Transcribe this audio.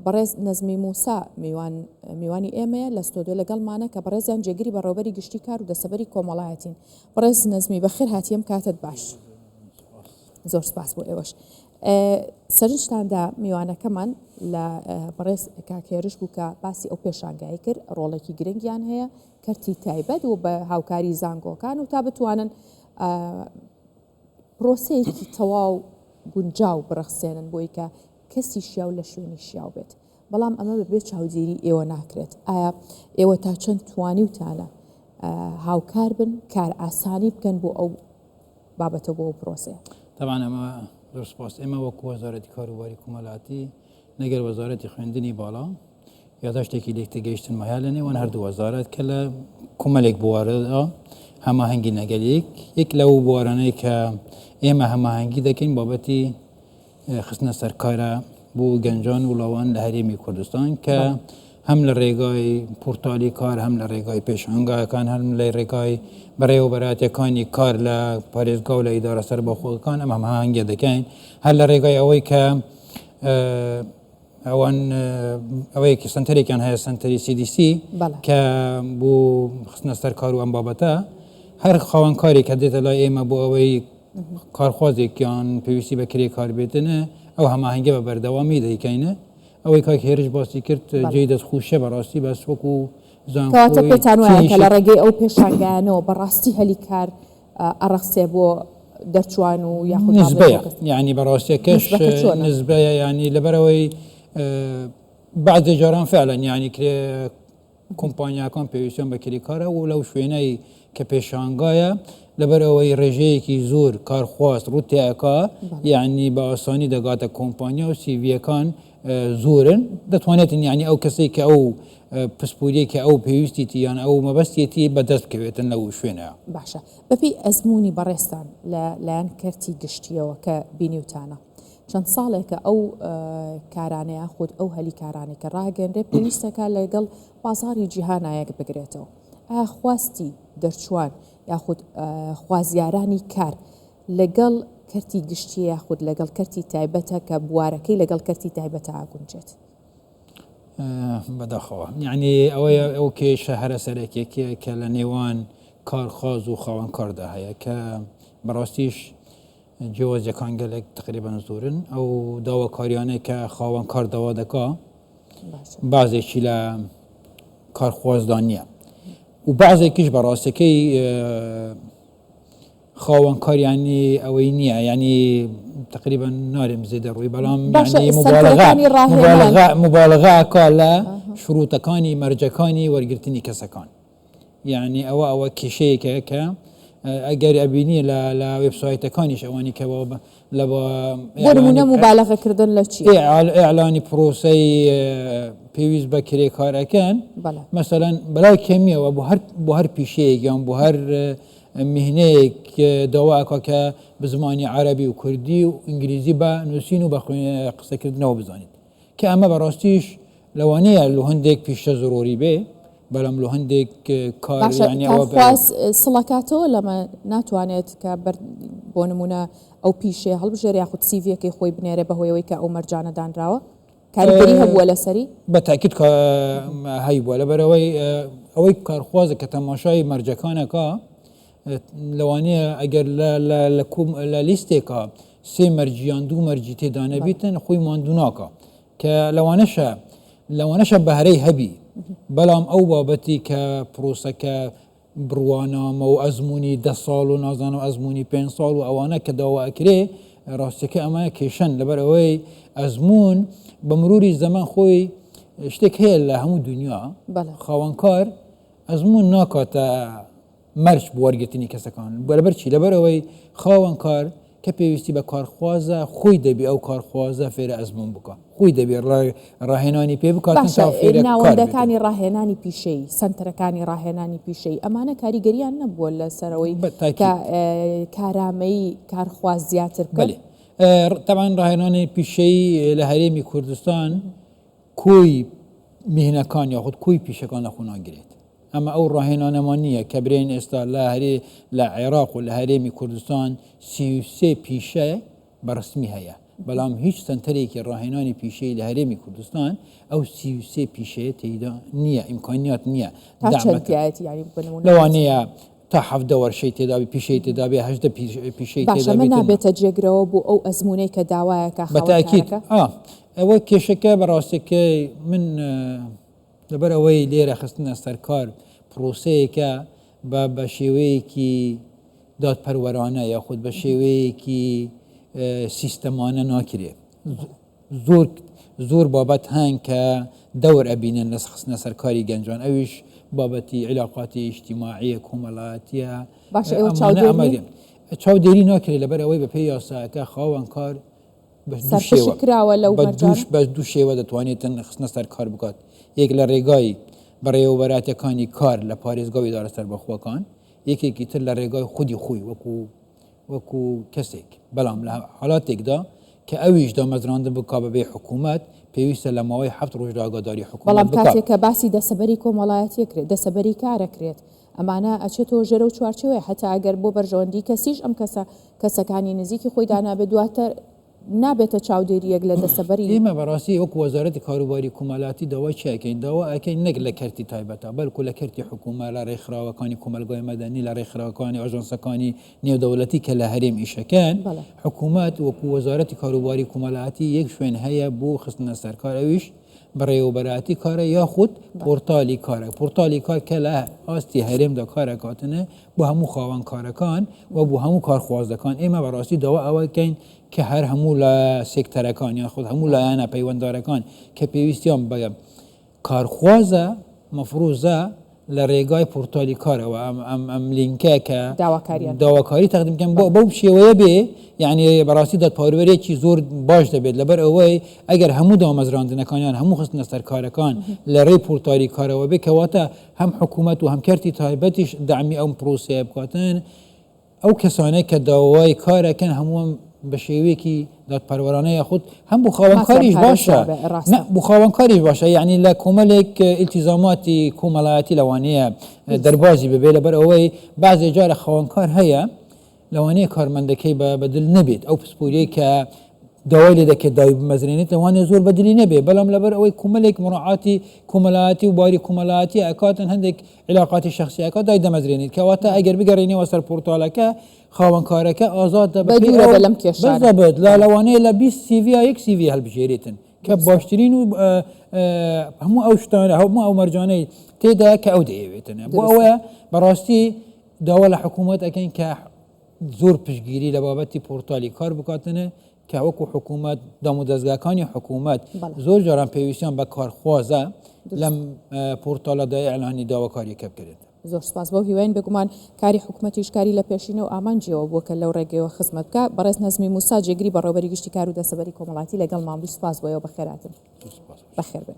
بەڕێز نەزمی موسا میوانی ئێمەیە لە ستۆدیۆ لەگەڵمانە کە بەڕێزیان جێگیری بەڕێوەبەری گشتی کار و دەسەبەری کۆمەڵایەتین. بەڕێز نەزمی بەخێر هاتیەم کاتت باش. زۆر سپاس بۆ ئێوەش. سەرنجتاندا میوانەکەمان لە بەڕێز کاکێرش بوو کە باسی ئەو پێشانگایی کرد ڕۆڵێکی گرنگیان هەیە کەرتی تایبەت و بە هاوکاری زانکۆکان و تا بتوانن پرۆسەیەکی تەواو گونجاو بڕەخسێنن بۆی کە کەسی شیاو لە شوێنی شیاو بێت. بەڵام ئەمە بەبێ چاودێری ئێوە ناکرێت. ئایا ئێوە تا چەند توانی وتانە هاوکار بن کار ئاسانی بکەن بۆ ئەو بابەتە بۆ ئەو پرۆسەیە؟ طبعا ئەمە زۆر سپاس. ئێمە وەکو وەزارەتی کاروباری کۆمەڵایەتی لەگەڵ وەزارەتی خوێندنی باڵا یادا شتێکی لێکتە گەیشتنمەیە لە نێوان هەردوو وەزارەت کە لە کۆمەڵێک بوارەدا هەماهەنگی نەگەلێک یەک لەو بوارانەی کە ئێمە هەماهەنگی دەکەین بابەتی خستنە سەرکارە بۆ گەنجان و وڵاوان لە هەرێمی کوردستان کە هەم لە ڕێگای پورتالی کار هەم لە ڕێگای پێشانگاکان هەم لە ڕێگای بەڕێوەبەراتەکانی کار لە پارێزگا و لە ئیدارە سەربەخۆکان ئەمە هەماهەنگی دەکەین هەر لە ڕێگای ئەوەی کە ئەوان ئەوەیەکی سنتەرێکیان هەیە سنتەری CDC کە بۆ خستنە سەرکار و ئەم بابەتە هەر خاوەنکارێک کە دێتە لای ئێمە بۆ ئەوەی کارخوازێکیان پێویستی بە کرێ کار بێتنە ئەو هەماهەنگە بە بەردەوامی دەیکەینە ئەوەی کاک هێرش باسی کرد جێی دەستخوشە بەڕاستی بەس وەکو زانکۆی پێتان وایە کە لە ڕێگەی ئەو پێشانگایانەوە بەڕاستی هەلی کار ئەڕەخسێ بۆ دەرچوان و یاخود نسبەیە یعنی بەڕاستیەکەش نسبەیە ینی لەبەرەوەی بعضی جاران فعلا یعنی کرێ کۆمپانیاکان پێویستیان بە کری کارە و لەو شوێنەی کە پێشانگایە لەبەرەوەی ڕێژەیەکی زۆر کارخواست ڕوتیەکە یعنی بە ئاسانی دەگاتە کۆمپانیا و سیڤیەکان زۆرن دەتوانێتن یعنی ئەو کەسێک کە ئەو پسپوریەکە ئەو پێویستیتی یان ئەو مەبەستێتی بەدەست بکەوێتن لەو شوێنە. باشە بەپی ئەزمموی بەڕێستان لایەن کەرتی گشتیەوە کە بینیوتانە چەند ساڵێکە ئەو کارانەیە خود ئەو هەلی کارانی کە ڕاگەندێ پێویستەکە لەگەڵ بازاری جیهانایەک بگرێتەوە. خواستی دەرچوان یاخود خوازیارانی کار لەگەڵ کەرتی گشتی یاخود لەگەڵ کەرتی تایبەتە کە بوارەکەی لەگەڵ کەرتی تایبەتە ئاگونجێت. بەداخەوە یعنی ئەوەیە ئەو کێشە هەرە سەرێکێکە کە لە نێوان کارخواز و خاوەنکاردا هەیە کە بەڕاستیش جیۆزیەکان گەلێک تقریبان زۆرن ئەو داواکاریانەی کە خاوەنکار داوا دەکا بازێکی لە کارخوازدان نییە و بەعضێکیش بەڕاستەکەی خاوەنکاریانی ئەوەی نییە ینی تقریبا نارێم زێدە ڕووی بەڵام مبالغەکە لە شروتەکانی مەرجەکانی وەرگرتنی کەسەکان یعنی ئەوە کێشەیەکە کە ئەگەر ئەبینی لە وێبسایتەکانیش ئەوانی کە لە بۆنمونە مبالغەکردن لە چی ئیعلانی پرۆسەی پێویست بە کرێکارەکەن مەسەلەن بەلای کەمیەوە بۆ هەر پیشەیەک یان بۆ هەر میهنەیەک داواکە کە بە زمانی عەرەبی و کوردی و ئینگلیزی بە نووسین و بە قسەکردنەوە بزانیت کە ئەمە بەڕاستیش لەوانەیە لە هەندێک پیشە زۆری بێ بەڵام لە هەندێک کار سڵەکاتەوە لەمە ناتوانێت کە بۆ نمونە ئەو پیشێ هەڵبژێر یاخود سیڤەکەی خۆی بنێرێ بەهۆیەوەی کە ئەو مەرجانە دانراوە کاریگەری هەبووە لەسەری بەتاکید هەیبووە لەبەرەوەی ئەوەی کارخوازە کە تەماشای مەرجەکانەکە لەوانەیە ئەگەر لە لیستێکە سێ مەرجیان دوو مەرجی تێدا نەبیتن خۆی ماندووناکە کە لەوانەشە بەهرەی هەبی بەڵام ئەو بابەتی کە پرۆسەکە بڕوانامە و ئەزمموی 10 ساڵ و نازان و ئەزمموی 5 ساڵ و ئەوانە کە داواکرێ ڕاستیەکە ئەمە کێشەن لەبەرەوەی ئەزممون بە مروری زەمان خۆی شتێک هەیە لە هەموو دنیا خاوەنکار ئەزممون ناکاتە مەرج بۆ وەرگرتنی کەسەکان بەرەبەر چی لەبەرەوەی خاوەنکار کە پێویستی بە کارخوازە خۆی دەبی ئەو کارخوازە فێرە ئەزمون بکە خۆی دەبێت ڕاهێنانی پێ بکات ناوەندەکانی ڕاهێنانی پیشەی سنتەرەکانی ڕاهێنانی پیشەی ئەمانە کاریگەریان نەبووە لەسەرەوەی کارامەی کارخواز زیاتر بکەن تەمان ڕاهێنانی پیشەی لە هەرێمی کوردستان کۆی میهنەکان یاخود کۆی پیشەکان لەخۆناگرێت ئەمە ئەو ڕاهێنانەمان نییە کە برێن ئێستا لە عێراق و لە هەرێمی کوردستان 33 پیشە بەڕسمی هەیە بەڵام هیچ سنتەرێکی ڕاهێنانی پیشەی لە هەرێمی کوردستان ئەو 33 پیشەیە تێیدا نییە ئیمکانیات نییە لەوانەیە تا حەفدە وەرشەی تێدابی پیشەی تێدابێ هەژدە پیشەی تێدابێت نابێتە جێگرەوە بۆ ئەو ئەزمونەی کە داوایەکە بەتاکید ئەوە کێشەکە بەڕاستەکەی من لەبەر ئەوەی لێرە خستنە سەرکار پرۆسەیەکە بە شێوەیەکی دادپەروەرانە یاخود بە شێوەیەکی سیستەمانە ناکرێت زۆر بابەت هەن کە دەور ئەبینن لە خستنە سەرکاری گەنجان ئەویش بابەتی علاقاتی اجتیماعیە کۆمەڵایەتیە چاودێری ناکرێت لەبەر ئەوەی بە پێی یاساەکە خاوەن کار بە دوو شێوە دەتوانێتن خستنە سەرکار بکات یەک لە ڕێگای بەڕێوەبەراتەکانی کار لە پارێزگاوی ئیدارە سەربەخۆکان یەکێکی تر لە ڕێگای خودی خۆی وەکو کەسێک بەڵام لە حالاتێکدا کە ئەویش دامەزراندن بکا بەبێ حکوومەت پێویستە لە ماوەی 7 ڕۆژ ئاگاداری حکوومەت بەڵام کاتێک کە باسی دەسەبەری کۆمەڵایەتی کرێت دەسەبەری کارەکرێت ئەمانە ئەچێتەوە ژێرە و چوارچەوەی هەتا ئەگەر بۆ بەرژەوەندی کەسیش ئەم کەسەکانی نزیکی خۆی دانابێت دواتر نابێتە چاودێریەک لە دەسەبەری ئێمە بەڕاستی وەکو وەزارەتی کاروباری کۆمەڵایەتی داوای چیەکەین داوا ئەکەین نەک لە کەرتی تایبەتە بەڵکو لە کەرتی حکوومەت لە ڕێکخراوەکانی کۆمەلگای مەدەنی لە ڕێکخراوەکانی ئاژانسەکانی نێودەوڵەتی کە لە هەرێم ئیشەکەن حکوومەت وەکو وەزارەتی کاروباری کۆمەڵایەتی یەک شوێن هەیە بۆ خستنە سەرکار ئەویش بەڕێوەبەراتی کارە یاخود پۆرتالی کارە پۆرتالی کار کە لە ئاستی هەرێمدا کارەکاتنە بۆ هەموو خاوەن کارەکان و بۆ هەموو کارخوازەکان ئێمە بەڕاستی داوا ئەوەکەین کە هەر هەموو لە سێکتەرەکان یاخود هەموو لایەنە پەیوەنددارەکان کە پێویستیان بە کارخوازە مەفروزە لە ڕێگای پۆرتالی کارەوە ئەم لینکە کە داواکاری تەقدیم بکەن بەو شێوەیە بێ یعنی بەڕاستی دادپەروەرێکی زۆر باش دەبێت لەبەر ئەوەی ئەگەر هەموو دامەزراندنەکانیان هەموو خستنە سەرکارەکان لە ڕێی پۆرتالی کارەوە بێ کەواتە هەم حکوومەت و هەم کەرتی تایبەتیش دامی ئەم پرۆسەیە بکاتن ئەو کەسانەی کە داوای کارەکەن هەمووان بە شێوەیەکی دادپەروەرانە یاخود هەم بۆ خاوەنکاریش باشە بۆ خاوەنکاریش باشە یعنی لە کۆمەلێک ئیلتیزاماتی کۆمەڵایەتی لەوانەیە دەربازی ببێ لەبەر ئەوەی بەعزێ جارە خاوەنکار هەیە لەوانەیە کارمەندەکەی بەدل نەبێت ئەو پسپۆریەی کە داوای لێ دەکێت داوی بمەزرێنێت لەوانەیە زۆر بەدلی نەبێ بەڵام لەبەر ئەوەی کۆمەلێک مڕعاتی کۆمەڵایەتی و باری کۆمەڵایەتی ئەکاتن هەندێک علاقاتی شخصیەکە دای دەمەزرێنیت کەواتە ئەگەر بگەڕێنەوە سەر پۆرتالەکە خاوەنکارەکە ئازاد دەبێت لەم کێشە بێت لەوانەیە لە 20 CV یەک CV هەڵبژێرێتن کە باشترین و هەموو ئەو شتانە هەموو ئەو مەرجانەی تێدا کە ئەو دەیەوێتنە بۆ ئەوە بەڕاستی داوا لە حکوومەت ئەەکەین کە زۆر پشگیری لە بابەتی پۆرتالی کار بکاتنە کە وەکو حکوومەت دام و دەستگاکانی حکوومەت زۆر جاران پێویستیان بە کارخوازە لەم پۆرتالەدا ئەعلانی داواکاریەکە بکرێت زۆر سپاس بۆ هیواین بگومان کاری حکوومەتیش کاری لە پێشینە و ئامانجیەوە بووە کە لەو ڕێگەیەوە خزمەت بکە بەڕێز نەزمی موسا جێگری بەڕێوەبەری گشتی کار و دەسەبەری کۆمەڵایەتی لەگەڵ مامۆستا سپاس بۆیەوە بەخێراتن بەخێر بن.